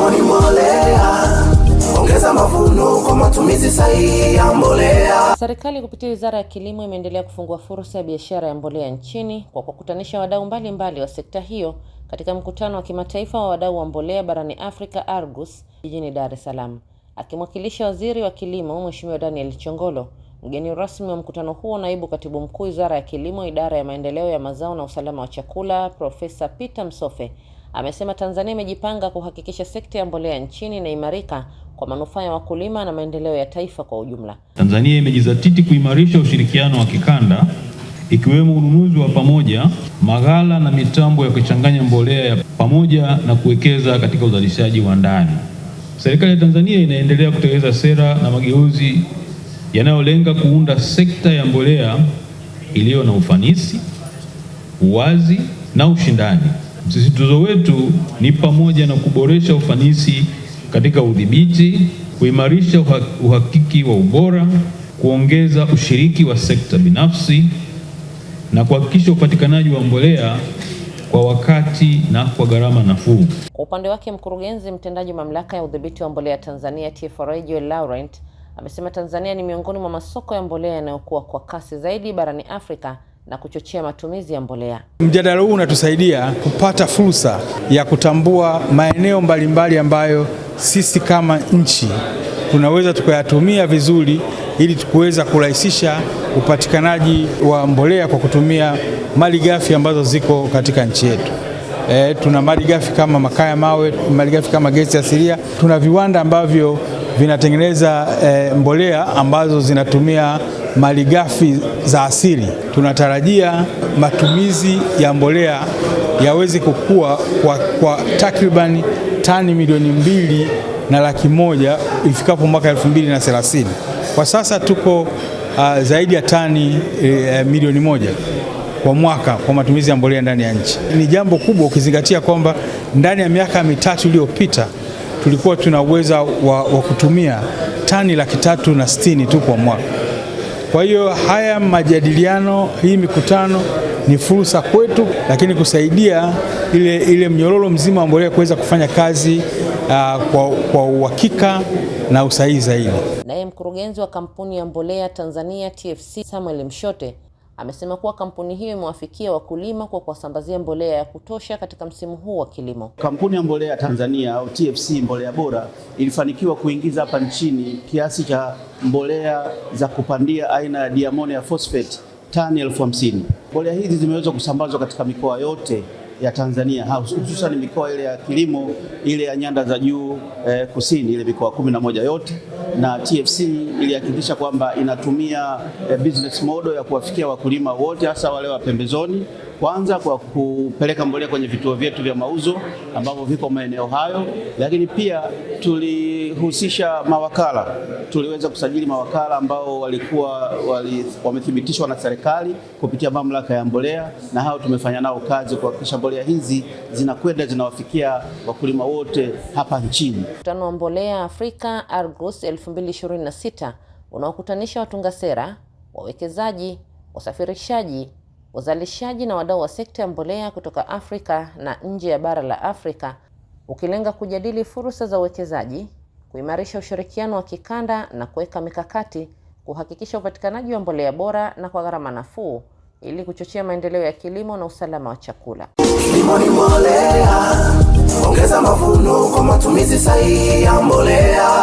Kilimo ni mbolea, ongeza mavuno kwa matumizi sahihi ya mbolea. Serikali kupitia Wizara ya Kilimo imeendelea kufungua fursa ya biashara ya mbolea nchini kwa kukutanisha wadau mbalimbali wa sekta hiyo katika mkutano wa kimataifa wa wadau wa mbolea barani Afrika Argus jijini Dar es Salaam. Akimwakilisha Waziri wa Kilimo Mheshimiwa Daniel Chongolo, mgeni rasmi wa mkutano huo naibu katibu mkuu Wizara ya Kilimo, Idara ya Maendeleo ya Mazao na Usalama wa Chakula, Profesa Peter Msofe, amesema Tanzania imejipanga kuhakikisha sekta ya mbolea nchini inaimarika kwa manufaa ya wakulima na maendeleo ya taifa kwa ujumla. Tanzania imejizatiti kuimarisha ushirikiano wa kikanda ikiwemo ununuzi wa pamoja, maghala na mitambo ya kuchanganya mbolea ya pamoja na kuwekeza katika uzalishaji wa ndani. Serikali ya Tanzania inaendelea kutekeleza sera na mageuzi yanayolenga kuunda sekta ya mbolea iliyo na ufanisi, uwazi na ushindani. Msisitizo wetu ni pamoja na kuboresha ufanisi katika udhibiti, kuimarisha uhakiki wa ubora, kuongeza ushiriki wa sekta binafsi na kuhakikisha upatikanaji wa mbolea kwa wakati na kwa gharama nafuu. Kwa upande wake, mkurugenzi mtendaji mamlaka ya udhibiti wa mbolea Tanzania TFRA Joel Laurent amesema Tanzania ni miongoni mwa masoko ya mbolea yanayokuwa kwa kasi zaidi barani Afrika na kuchochea matumizi ya mbolea. Mjadala huu unatusaidia kupata fursa ya kutambua maeneo mbalimbali ambayo sisi kama nchi tunaweza tukayatumia vizuri ili tuweza kurahisisha upatikanaji wa mbolea kwa kutumia malighafi ambazo ziko katika nchi yetu. Tuna malighafi kama makaa ya mawe, malighafi kama gesi asilia, tuna viwanda ambavyo vinatengeneza mbolea ambazo zinatumia malighafi za asili. Tunatarajia matumizi ya mbolea yaweze kukua kwa takriban tani milioni 2.1 ifikapo mwaka 2030. Kwa sasa tuko zaidi ya tani milioni 1 kwa mwaka kwa matumizi ya mbolea ndani ya nchi. Ni jambo kubwa ukizingatia kwamba ndani ya miaka mitatu iliyopita tulikuwa tuna uwezo wa kutumia tani 360 tu kwa mwaka. Kwa hiyo haya majadiliano, hii mikutano ni fursa kwetu, lakini kusaidia ile mnyororo mzima wa mbolea kuweza kufanya kazi kwa uhakika na usahihi zaidi. Naye mkurugenzi wa kampuni ya mbolea Tanzania TFC Samuel Mshote amesema kuwa kampuni hiyo imewafikia wakulima kwa kuwasambazia mbolea ya kutosha katika msimu huu wa kilimo. Kampuni ya mbolea Tanzania au TFC Mbolea Bora ilifanikiwa kuingiza hapa nchini kiasi cha mbolea za kupandia aina ya diammonium phosphate tani 50,000. Mbolea hizi zimeweza kusambazwa katika mikoa yote ya Tanzania, hususan mikoa ile ya kilimo, ile ya nyanda za juu kusini, ile mikoa 11 yote, na TFC ilihakikisha kwamba inatumia business model ya kuwafikia wakulima wote, hasa wale wa pembezoni, kwanza kwa kupeleka mbolea kwenye vituo vyetu vya mauzo ambavyo viko maeneo hayo, lakini pia tulihusisha mawakala. Tuliweza kusajili mawakala ambao wamethibitishwa na serikali kupitia mamlaka ya mbolea, na hao tumefanya nao kazi kuhakikisha mbolea hizi zinawafikia wakulima wote hapa nchini. Mkutano wa mbolea Afrika Argus 2026 unaokutanisha watunga sera, wawekezaji, wasafirishaji, wazalishaji na wadau wa sekta ya mbolea kutoka Afrika na nje ya bara la Afrika, ukilenga kujadili fursa za uwekezaji, kuimarisha ushirikiano wa kikanda na kuweka mikakati kuhakikisha upatikanaji wa mbolea bora na kwa gharama nafuu ili kuchochea maendeleo ya kilimo na usalama wa chakula. Kilimo ni mbolea, ongeza mavuno kwa matumizi sahihi ya mbolea.